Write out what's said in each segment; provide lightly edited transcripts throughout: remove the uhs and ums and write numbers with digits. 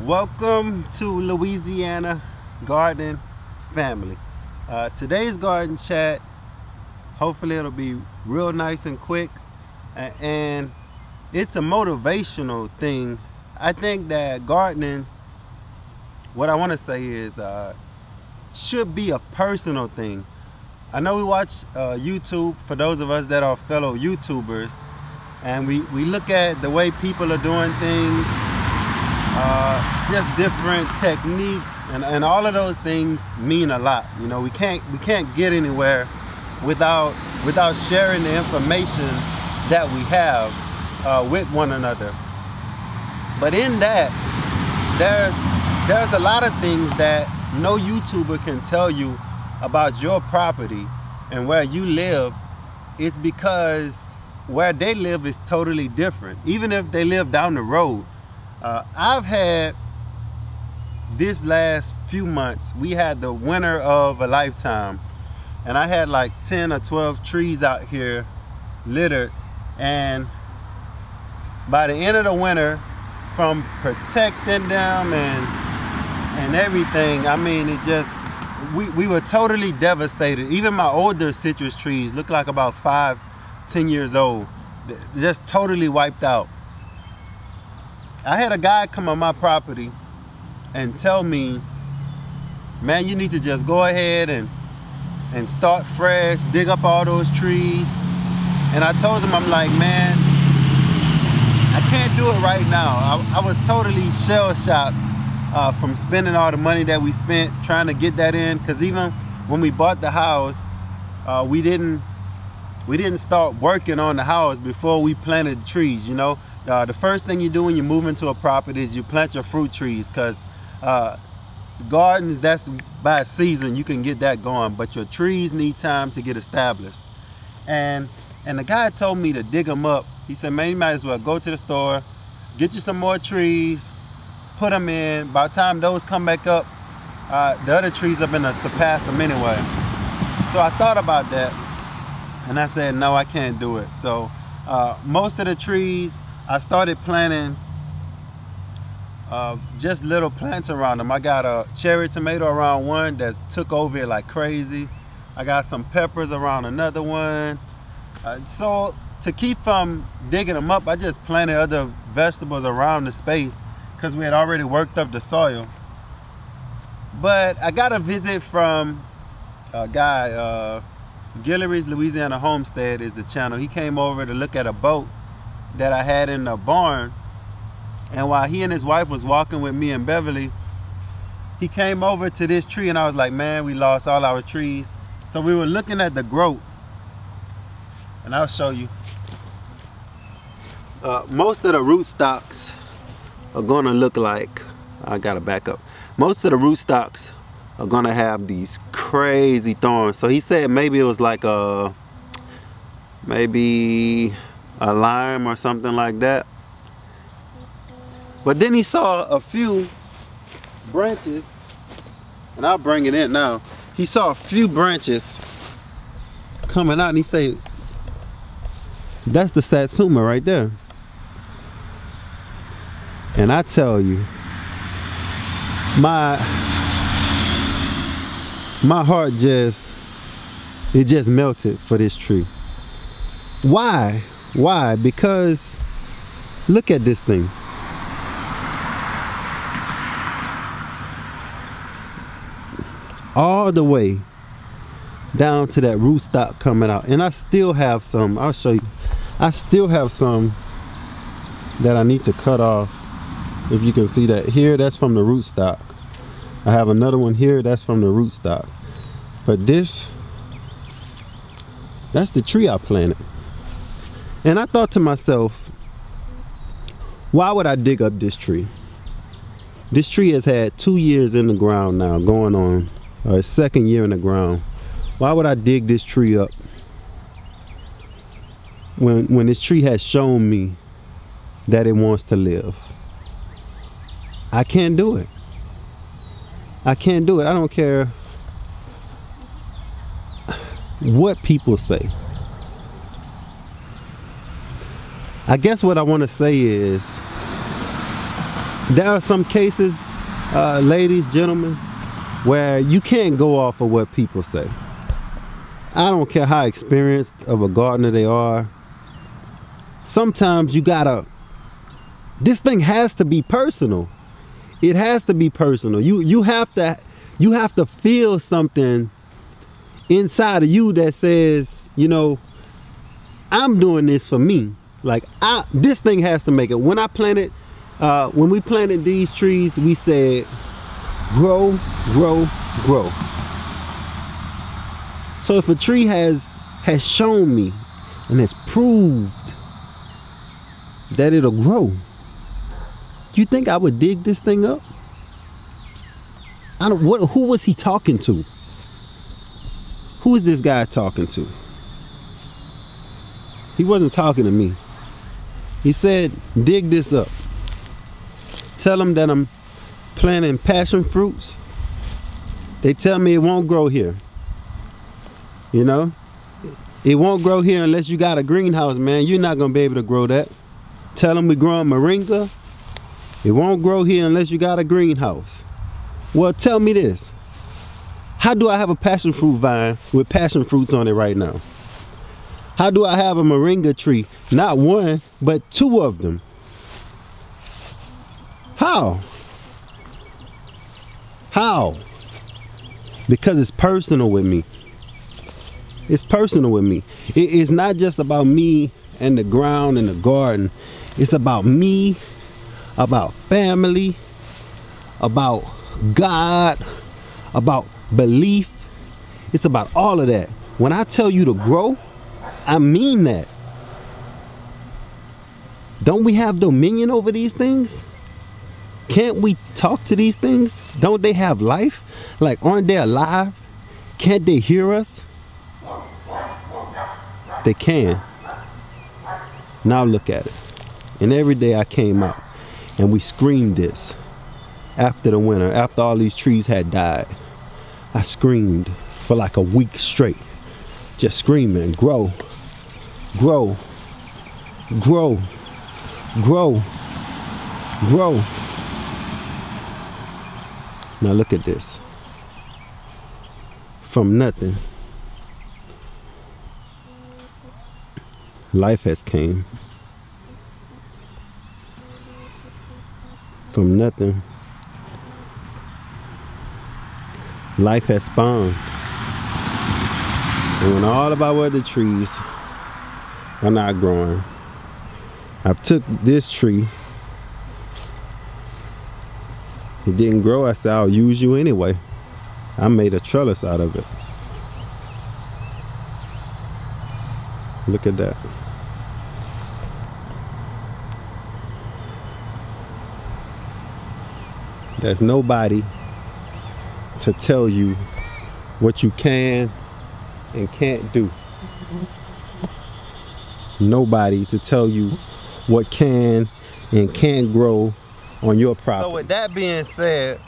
Welcome to Louisiana Garden Family. Today's garden chat, hopefully it'll be real nice and quick, and it's a motivational thing. I think that gardening, what I want to say is, should be a personal thing. I know we watch YouTube, for those of us that are fellow YouTubers, and we look at the way people are doing things, just different techniques, and all of those things mean a lot. You know, we can't get anywhere without sharing the information that we have with one another. But in that, there's a lot of things that no YouTuber can tell you about your property and where you live. It's because where they live is totally different, even if they live down the road. I've had, this last few months, we had the winter of a lifetime, and I had like 10 or 12 trees out here littered, and by the end of the winter, from protecting them and everything, I mean, it just, we were totally devastated. Even my older citrus trees look like about 5-10 years old, just totally wiped out. I had a guy come on my property and tell me, man, you need to just go ahead and start fresh, dig up all those trees. And I told him, I'm like, man, I can't do it right now. I was totally shell-shocked from spending all the money that we spent trying to get that in, because even when we bought the house, we didn't start working on the house before we planted the trees. You know, the first thing you do when you move into a property is you plant your fruit trees, because gardens, that's by season, you can get that going, but your trees need time to get established. And the guy told me to dig them up. He said, man, you might as well go to the store, get you some more trees, put them in. By the time those come back up, the other trees are gonna surpass them anyway. So I thought about that, and I said, no, I can't do it. So most of the trees, I started planting just little plants around them. I got a cherry tomato around one that took over it like crazy. I got some peppers around another one. So to keep from digging them up, I just planted other vegetables around the space because we had already worked up the soil. But I got a visit from a guy, Guillory's Louisiana Homestead is the channel. He came over to look at a boat that I had in the barn, and while he and his wife was walking with me and Beverly, he came over to this tree, and I was like, man, we lost all our trees. So we were looking at the growth, and I'll show you. Most of the root stocks are gonna look like, I gotta back up. Most of the root stocks are gonna have these crazy thorns. So he said maybe it was like maybe a lime or something like that. But then he saw a few branches, and I'll bring it in now. He saw a few branches coming out, and he said, that's the satsuma right there. And I tell you, my heart just melted for this tree. Why? Why? Because look at this thing. All the way down to that rootstock coming out, and I still have some. I'll show you. I still have some that I need to cut off. If you can see that here, that's from the rootstock. I have another one here, that's from the rootstock. But this, that's the tree I planted. And I thought to myself, why would I dig up this tree? This tree has had 2 years in the ground now, going on its second year in the ground. Why would I dig this tree up when this tree has shown me that it wants to live? I can't do it. I can't do it. I don't care what people say. I guess what I want to say is, there are some cases, ladies, gentlemen, where you can't go off of what people say. I don't care how experienced of a gardener they are. Sometimes you gotta, this thing has to be personal. It has to be personal. You have to feel something inside of you that says, you know, I'm doing this for me. Like, this thing has to make it. When we planted these trees, we said, grow, grow, grow. So if a tree has shown me and has proved that it'll grow, you think I would dig this thing up? Who was he talking to? Who is this guy talking to? He wasn't talking to me. He said, dig this up. Tell them that I'm planting passion fruits. They tell me it won't grow here. You know? It won't grow here unless you got a greenhouse, man. You're not gonna be able to grow that. Tell them we're growing moringa. It won't grow here unless you got a greenhouse. Well, tell me this. How do I have a passion fruit vine with passion fruits on it right now? How do I have a moringa tree? Not one, but two of them. How? How? Because it's personal with me. It's personal with me. It's not just about me and the ground and the garden. It's about me, about family, about God, about belief. It's about all of that. When I tell you to grow, I mean that. Don't we have dominion over these things? Can't we talk to these things? Don't they have life? Like, aren't they alive? Can't they hear us? They can. Now look at it. And every day I came out and we screamed this. After the winter, after all these trees had died, I screamed for like a week straight. Just screaming, grow, grow, grow, grow, grow. Now look at this. From nothing, life has came. From nothing, life has spawned. And when all of our other trees are not growing, I took this tree. It didn't grow. I said, I'll use you anyway. I made a trellis out of it. Look at that. There's nobody to tell you what you can and can't do. Nobody to tell you what can and can't grow on your property. So with that being said,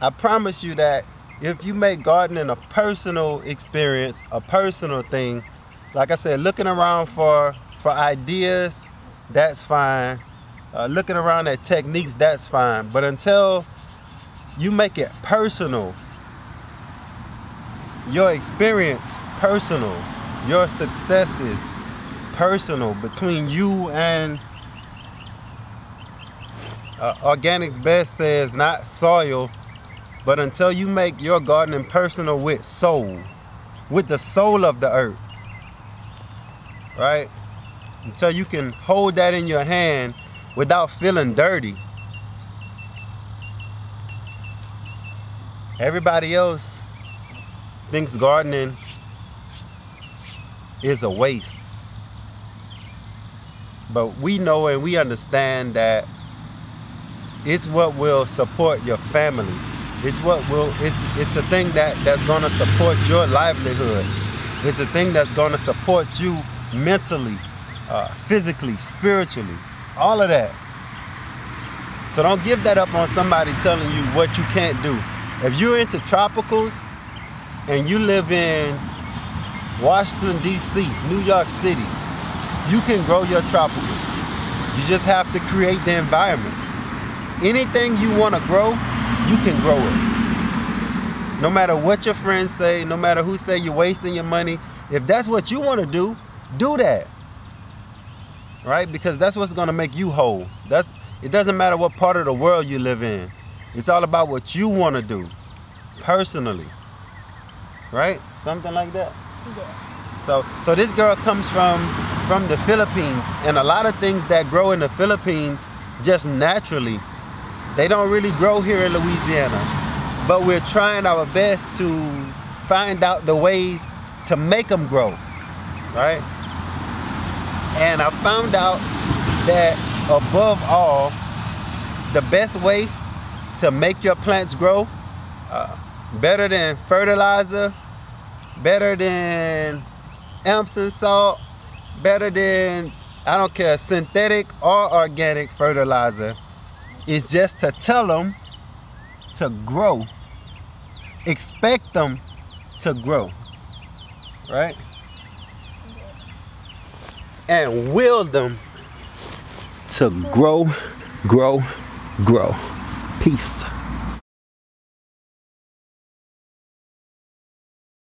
I promise you that if you make gardening a personal experience, a personal thing, like I said, looking around for ideas, that's fine. Looking around at techniques, that's fine. But until you make it personal, your experience personal, your successes personal, between you and Organics Best says not soil, but until you make your gardening personal with soul, with the soul of the earth, right? Until you can hold that in your hand without feeling dirty. Everybody else thinks gardening is a waste. But we know and we understand that it's what will support your family. It's a thing that's gonna support your livelihood. It's a thing that's gonna support you mentally, physically, spiritually, all of that. So don't give that up on somebody telling you what you can't do. If you're into tropicals and you live in Washington, D.C., New York City, you can grow your tropicals. You just have to create the environment. Anything you want to grow, you can grow it. No matter what your friends say, no matter who say you're wasting your money, if that's what you want to do that. Right? Because that's what's going to make you whole. It doesn't matter what part of the world you live in. It's all about what you want to do personally. Right? Something like that. Yeah. So this girl comes from the Philippines, and a lot of things that grow in the Philippines just naturally, they don't really grow here in Louisiana. But we're trying our best to find out the ways to make them grow. Right? And I found out that above all, the best way to make your plants grow, better than fertilizer, better than Epsom salt, better than, I don't care, synthetic or organic fertilizer, is just to tell them to grow. Expect them to grow, right? And will them to grow, grow, grow. Peace.